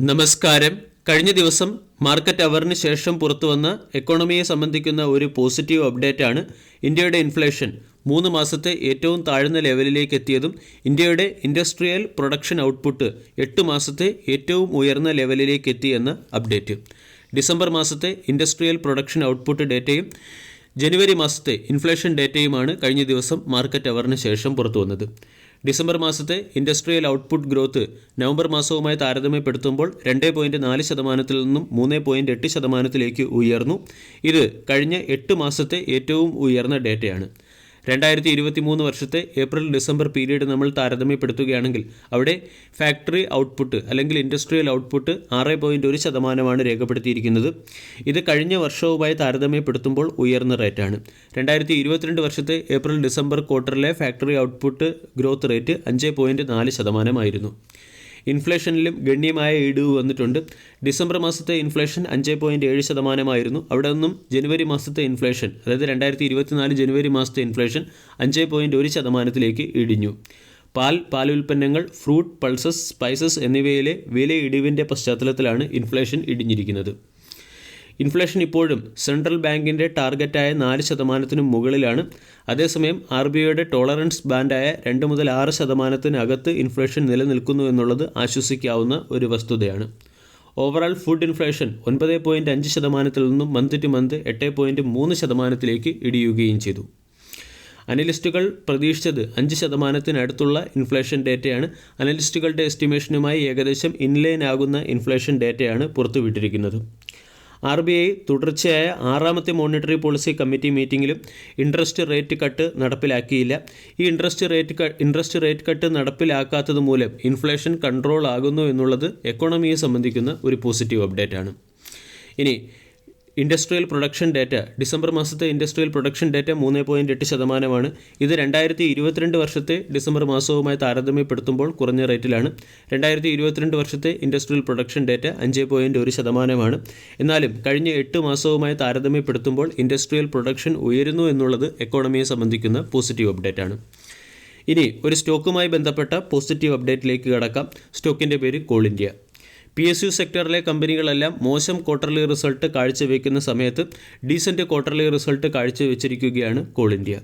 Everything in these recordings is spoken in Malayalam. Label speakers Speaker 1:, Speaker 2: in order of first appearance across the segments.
Speaker 1: നമസ്കാരം. കഴിഞ്ഞ ദിവസം മാർക്കറ്റ് അവറിന് ശേഷം പുറത്തുവന്ന എക്കോണമിയെ സംബന്ധിക്കുന്ന ഒരു പോസിറ്റീവ് അപ്ഡേറ്റ് ആണ്. ഇന്ത്യയുടെ ഇൻഫ്ലേഷൻ 3 മാസത്തെ ഏറ്റവും താഴ്ന്ന ലെവലിലേക്ക് എത്തിയതും ഇന്ത്യയുടെ ഇൻഡസ്ട്രിയൽ പ്രൊഡക്ഷൻ ഔട്ട്പുട്ട് 8 മാസത്തെ ഏറ്റവും ഉയർന്ന ലെവലിലേക്ക് എത്തിയെന്ന അപ്ഡേറ്റ്. ഡിസംബർ മാസത്തെ ഇൻഡസ്ട്രിയൽ പ്രൊഡക്ഷൻ ഔട്ട്പുട്ട് ഡേറ്റയും ജനുവരി മാസത്തെ ഇൻഫ്ലേഷൻ ഡേറ്റയുമാണ് കഴിഞ്ഞ ദിവസം മാർക്കറ്റ് അവറിന് ശേഷം പുറത്തു വന്നത്. ഡിസംബർ മാസത്തെ ഇൻഡസ്ട്രിയൽ ഔട്ട്പുട്ട് ഗ്രോത്ത് നവംബർ മാസവുമായി താരതമ്യപ്പെടുത്തുമ്പോൾ 2.4% നിന്നും 3.8% ഉയർന്നു. ഇത് കഴിഞ്ഞ 8 മാസത്തെ ഏറ്റവും ഉയർന്ന ഡേറ്റയാണ്. 2023 വർഷത്തെ ഏപ്രിൽ ഡിസംബർ പീരീഡ് നമ്മൾ താരതമ്യപ്പെടുത്തുകയാണെങ്കിൽ അവിടെ ഫാക്ടറി ഔട്ട്പുട്ട് അല്ലെങ്കിൽ ഇൻഡസ്ട്രിയൽ ഔട്ട്പുട്ട് 6.1% രേഖപ്പെടുത്തിയിരിക്കുന്നത്. ഇത് കഴിഞ്ഞ വർഷവുമായി താരതമ്യപ്പെടുത്തുമ്പോൾ ഉയർന്ന റേറ്റാണ്. 2022 വർഷത്തെ ഏപ്രിൽ ഡിസംബർ ക്വാർട്ടറിലെ ഫാക്ടറി ഔട്ട്പുട്ട് ഗ്രോത്ത് റേറ്റ് 5.4% ആയിരുന്നു. ഇൻഫ്ലേഷനിലും ഗണ്യമായ ഇടിവ് വന്നിട്ടുണ്ട്. ഡിസംബർ മാസത്തെ ഇൻഫ്ലേഷൻ 5.7% ആയിരുന്നു. അവിടെ നിന്നും ജനുവരി മാസത്തെ ഇൻഫ്ലേഷൻ, അതായത് 2024 ജനുവരി മാസത്തെ ഇൻഫ്ലേഷൻ 5.1% ഇടിഞ്ഞു. പാലുൽപ്പന്നങ്ങൾ, ഫ്രൂട്ട്, പൾസസ്, സ്പൈസസ് എന്നിവയിലെ വില ഇടിവിൻ്റെ പശ്ചാത്തലത്തിലാണ് ഇൻഫ്ലേഷൻ ഇടിഞ്ഞിരിക്കുന്നത്. ഇൻഫ്ലേഷൻ ഇപ്പോഴും സെൻട്രൽ ബാങ്കിൻ്റെ ടാർഗറ്റായ 4%-നും മുകളിലാണ്. അതേസമയം RBIയുടെ ടോളറൻസ് ബാൻഡായ 2 മുതൽ 6%-അകത്ത് ഇൻഫ്ലേഷൻ നിലനിൽക്കുന്നു എന്നുള്ളത് ആശ്വസിക്കാവുന്ന ഒരു വസ്തുതയാണ്. ഓവറാൾ ഫുഡ് ഇൻഫ്ലേഷൻ 9.5%-ൽ നിന്നും മന്ത് ടു മന്ത് 8.3%-ലേക്ക് ഇടിയുകയും ചെയ്തു. അനലിസ്റ്റുകൾ പ്രതീക്ഷിച്ചത് 5%-അടുത്തുള്ള ഇൻഫ്ലേഷൻ ഡേറ്റയാണ്. അനലിസ്റ്റുകളുടെ എസ്റ്റിമേഷനുമായി ഏകദേശം ഇൻലൈൻ ആകുന്ന ഇൻഫ്ലേഷൻ ഡേറ്റയാണ് പുറത്തുവിട്ടിരിക്കുന്നത്. RBI തുടർച്ചയായ 6ാമത്തെ മോണിറ്ററി പോളിസി കമ്മിറ്റി മീറ്റിംഗിലും ഇൻട്രസ്റ്റ് റേറ്റ് കട്ട് നടപ്പിലാക്കിയില്ല. ഈ ഇൻട്രസ്റ്റ് റേറ്റ് കട്ട് നടപ്പിലാക്കാത്തത് മൂലം ഇൻഫ്ലേഷൻ കൺട്രോൾ ആകുന്നു എന്നുള്ളത് എക്കോണമിയെ സംബന്ധിക്കുന്ന ഒരു പോസിറ്റീവ് അപ്ഡേറ്റ് ആണ്. ഇനി ഇൻഡസ്ട്രിയൽ പ്രൊഡക്ഷൻ ഡേറ്റ, ഡിസംബർ മാസത്തെ ഇൻഡസ്ട്രിയൽ പ്രൊഡക്ഷൻ ഡേറ്റ 3.8%. ഇത് 2022 വർഷത്തെ ഡിസംബർ മാസവുമായി താരതമ്യപ്പെടുത്തുമ്പോൾ കുറഞ്ഞ റേറ്റിലാണ്. 2022 വർഷത്തെ ഇൻഡസ്ട്രിയൽ പ്രൊഡക്ഷൻ ഡേറ്റ 5.1%. എന്നാലും കഴിഞ്ഞ 8 മാസവുമായി താരതമ്യപ്പെടുത്തുമ്പോൾ ഇൻഡസ്ട്രിയൽ പ്രൊഡക്ഷൻ ഉയരുന്നു എന്നുള്ളത് എക്കോണമിയെ സംബന്ധിക്കുന്ന പോസിറ്റീവ് അപ്ഡേറ്റ് ആണ്. ഇനി ഒരു സ്റ്റോക്കുമായി ബന്ധപ്പെട്ട പോസിറ്റീവ് അപ്ഡേറ്റിലേക്ക് കടക്കാം. സ്റ്റോക്കിൻ്റെ പേര് കോൾ ഇന്ത്യ. PSU സെക്ടറിലെ കമ്പനികളെല്ലാം മോശം ക്വാർട്ടർലി റിസൾട്ട് കാഴ്ചവെക്കുന്ന സമയത്ത് ഡീസൻറ്റ് ക്വാർട്ടർലി റിസൾട്ട് കാഴ്ചവെച്ചിരിക്കുകയാണ് കോൾ ഇന്ത്യ.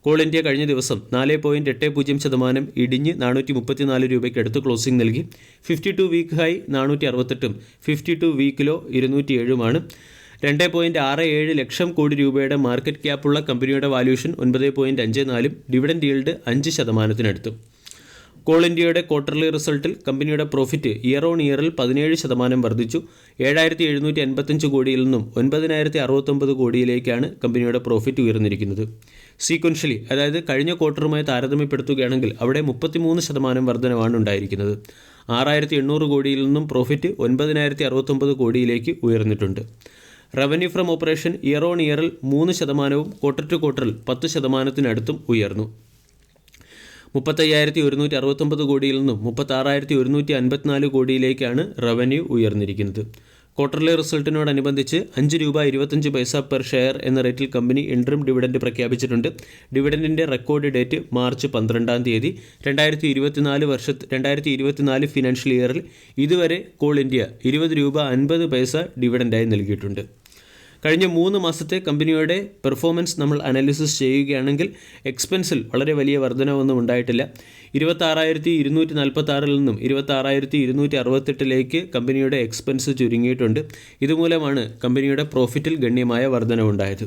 Speaker 1: കോൾ ഇന്ത്യ കഴിഞ്ഞ ദിവസം 4.80% ഇടിഞ്ഞ് 434 രൂപയ്ക്ക് അടുത്ത് ക്ലോസിംഗ് നൽകി. 52 week high 468-ഉം 52 week law 207-ഉമാണ്. 2.67 lakh crore രൂപയുടെ മാർക്കറ്റ് ക്യാപ്പുള്ള കമ്പനിയുടെ വാല്യൂഷൻ 9.54-ഉം ഡിവിഡൻഡ് ഈൽഡ് 5%-അടുത്തും. കോൾ ഇന്ത്യയുടെ ക്വാർട്ടർലി റിസൾട്ടിൽ കമ്പനിയുടെ പ്രോഫിറ്റ് ഇയർ ഓൺ ഇയറിൽ 17% വർദ്ധിച്ചു. 7,755 കോടിയിൽ നിന്നും 9,069 കോടിയിലേക്കാണ് കമ്പനിയുടെ പ്രോഫിറ്റ് ഉയർന്നിരിക്കുന്നത്. സീക്വൻഷ്യലി, അതായത് കഴിഞ്ഞ ക്വാർട്ടറുമായി താരതമ്യപ്പെടുത്തുകയാണെങ്കിൽ അവിടെ 33% വർധനവാണ് ഉണ്ടായിരിക്കുന്നത്. 6,800 കോടിയിൽ നിന്നും പ്രോഫിറ്റ് 9,069 കോടിയിലേക്ക് ഉയർന്നിട്ടുണ്ട്. Revenue from operation year on ഇയറിൽ 3%-ഉം ക്വാർട്ടർ ടു ക്വാർട്ടറിൽ 10%-അടുത്തും ഉയർന്നു. 35,169 കോടിയിൽ നിന്നും 36,154 കോടിയിലേക്കാണ് റവന്യൂ ഉയർന്നിരിക്കുന്നത്. ക്വാർട്ടർലി റിസൾട്ടിനോടനുബന്ധിച്ച് 5 രൂപ 25 പൈസ പെർ ഷെയർ എന്ന റേറ്റിൽ കമ്പനി ഇൻട്രിം ഡിവിഡൻഡ് പ്രഖ്യാപിച്ചിട്ടുണ്ട്. ഡിവിഡൻഡിൻ്റെ റെക്കോർഡ് ഡേറ്റ് മാർച്ച് 12-ാം തീയതി. 2024 ഫിനാൻഷ്യൽ ഇയറിൽ ഇതുവരെ കോൾ ഇന്ത്യ 20 രൂപ 50 പൈസ ഡിവിഡൻഡായി നൽകിയിട്ടുണ്ട്. കഴിഞ്ഞ 3 മാസത്തെ കമ്പനിയുടെ പെർഫോമൻസ് നമ്മൾ അനാലിസിസ് ചെയ്യുകയാണെങ്കിൽ എക്സ്പെൻസിൽ വളരെ വലിയ വർധനവൊന്നും ഉണ്ടായിട്ടില്ല. 26,246-ൽ നിന്നും 26,268-ലേക്ക് കമ്പനിയുടെ എക്സ്പെൻസ് ചുരുങ്ങിയിട്ടുണ്ട്. ഇതുമൂലമാണ് കമ്പനിയുടെ പ്രോഫിറ്റിൽ ഗണ്യമായ വർധനവുണ്ടായത്.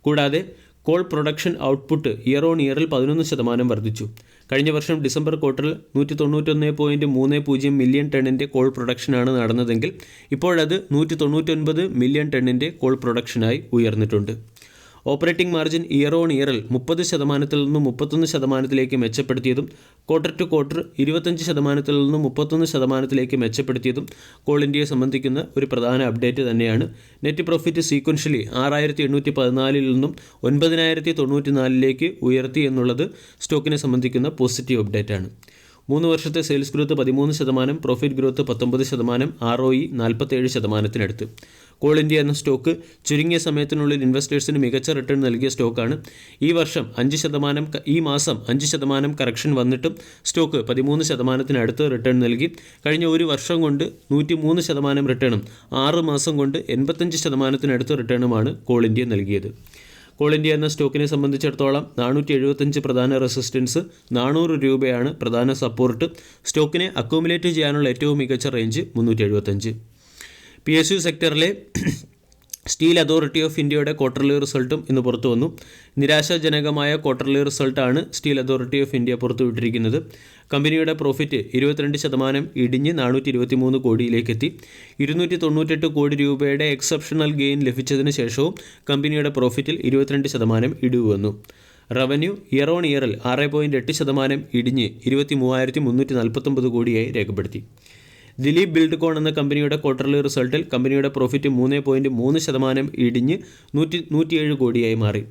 Speaker 1: കൂടാതെ call production output year on ഇയറിൽ 11% വർദ്ധിച്ചു. കഴിഞ്ഞ വർഷം ഡിസംബർ ക്വാർട്ടറിൽ 191.30 മില്യൺ ടണ്ണിൻ്റെ കോൾ പ്രൊഡക്ഷനാണ് നടന്നതെങ്കിൽ ഇപ്പോഴത് 199 മില്യൺ ടണ്ണിൻ്റെ കോൾ പ്രൊഡക്ഷനായി ഉയർന്നിട്ടുണ്ട്. ഓപ്പറേറ്റിംഗ് മാർജിൻ ഇയർ ഓൺ ഇയറിൽ 30%-ൽ നിന്നും 31%-ലേക്ക് മെച്ചപ്പെടുത്തിയതും ക്വാർട്ടർ ടു ക്വാർട്ടർ 25%-ൽ നിന്നും 31%-ലേക്ക് മെച്ചപ്പെടുത്തിയതും കോൾ ഇന്ത്യയെ സംബന്ധിക്കുന്ന ഒരു പ്രധാന അപ്ഡേറ്റ് തന്നെയാണ്. നെറ്റ് പ്രോഫിറ്റ് സീക്വൻഷ്യലി 6,814-ൽ നിന്നും 9,094-ലേക്ക് ഉയർത്തി എന്നുള്ളത് സ്റ്റോക്കിനെ സംബന്ധിക്കുന്ന പോസിറ്റീവ് അപ്ഡേറ്റ് ആണ്. 3 വർഷത്തെ sales growth 13%, profit growth 19%, ROE 47%. Call India എന്ന സ്റ്റോക്ക് ചുരുങ്ങിയ സമയത്തിനുള്ളിൽ ഇൻവെസ്റ്റേഴ്സിന് മികച്ച റിട്ടേൺ നൽകിയ സ്റ്റോക്കാണ്. ഈ മാസം 5% കറക്ഷൻ വന്നിട്ടും സ്റ്റോക്ക് 13% റിട്ടേൺ നൽകി. കഴിഞ്ഞ ഒരു വർഷം കൊണ്ട് 103% റിട്ടേണും 6 മാസം കൊണ്ട് 85% റിട്ടേണുമാണ് കോൾ ഇന്ത്യ നൽകിയത്. കോൾ ഇന്ത്യ എന്ന സ്റ്റോക്കിനെ സംബന്ധിച്ചിടത്തോളം 475 പ്രധാന റെസിസ്റ്റൻസ്, 400 രൂപയാണ് പ്രധാന സപ്പോർട്ട്. സ്റ്റോക്കിനെ അക്യുമുലേറ്റ് ചെയ്യാനുള്ള ഏറ്റവും മികച്ച റേഞ്ച് 375. PSU സെക്ടറിലെ സ്റ്റീൽ അതോറിറ്റി ഓഫ് ഇന്ത്യയുടെ ക്വാർട്ടർലി റിസൾട്ടും ഇന്ന് പുറത്തു വന്നു. നിരാശാജനകമായ ക്വാർട്ടർലി റിസൾട്ടാണ് സ്റ്റീൽ അതോറിറ്റി ഓഫ് ഇന്ത്യ പുറത്തുവിട്ടിരിക്കുന്നത്. കമ്പനിയുടെ പ്രോഫിറ്റ് 22% ഇടിഞ്ഞ് 423 കോടിയിലേക്കെത്തി. 298 കോടി രൂപയുടെ എക്സെപ്ഷണൽ ഗെയിൻ ലഭിച്ചതിന് ശേഷവും കമ്പനിയുടെ പ്രോഫിറ്റിൽ 22% ഇടിവ് വന്നു. റവന്യൂ ഇയർ ഓൺ ഇയറിൽ 6.8% ഇടിഞ്ഞ് 23,349 കോടിയായി രേഖപ്പെടുത്തി. ദിലീപ് ബിൽഡ്കോൺ എന്ന കമ്പനിയുടെ ക്വാർട്ടർലി റിസൾട്ടിൽ കമ്പനിയുടെ പ്രോഫിറ്റ് 3.3% ഇടിഞ്ഞ് 107 കോടിയായി മാറി.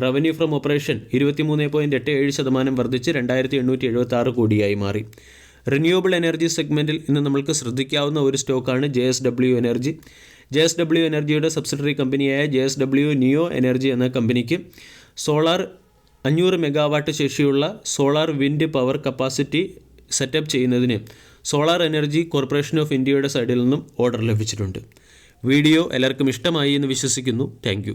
Speaker 1: റവന്യൂ ഫ്രം ഓപ്പറേഷൻ 23.87% വർദ്ധിച്ച് 2,876 കോടിയായി മാറി. റിന്യൂവബിൾ എനർജി സെഗ്മെൻറ്റിൽ ഇന്ന് നമ്മൾക്ക് ശ്രദ്ധിക്കാവുന്ന ഒരു സ്റ്റോക്കാണ് JSW എനർജി. JSW എനർജിയുടെ സബ്സിഡറി കമ്പനിയായ JSW നിയോ എനർജി എന്ന കമ്പനിക്ക് സോളാർ 500 മെഗാവാട്ട് ശേഷിയുള്ള solar wind power capacity setup ചെയ്യുന്നതിന് സോളാർ എനർജി കോർപ്പറേഷൻ ഓഫ് ഇന്ത്യയുടെ സൈഡിൽ നിന്നും ഓർഡർ ലഭിച്ചിട്ടുണ്ട്. വീഡിയോ എല്ലാവർക്കും ഇഷ്ടമായി എന്ന് വിശ്വസിക്കുന്നു. താങ്ക്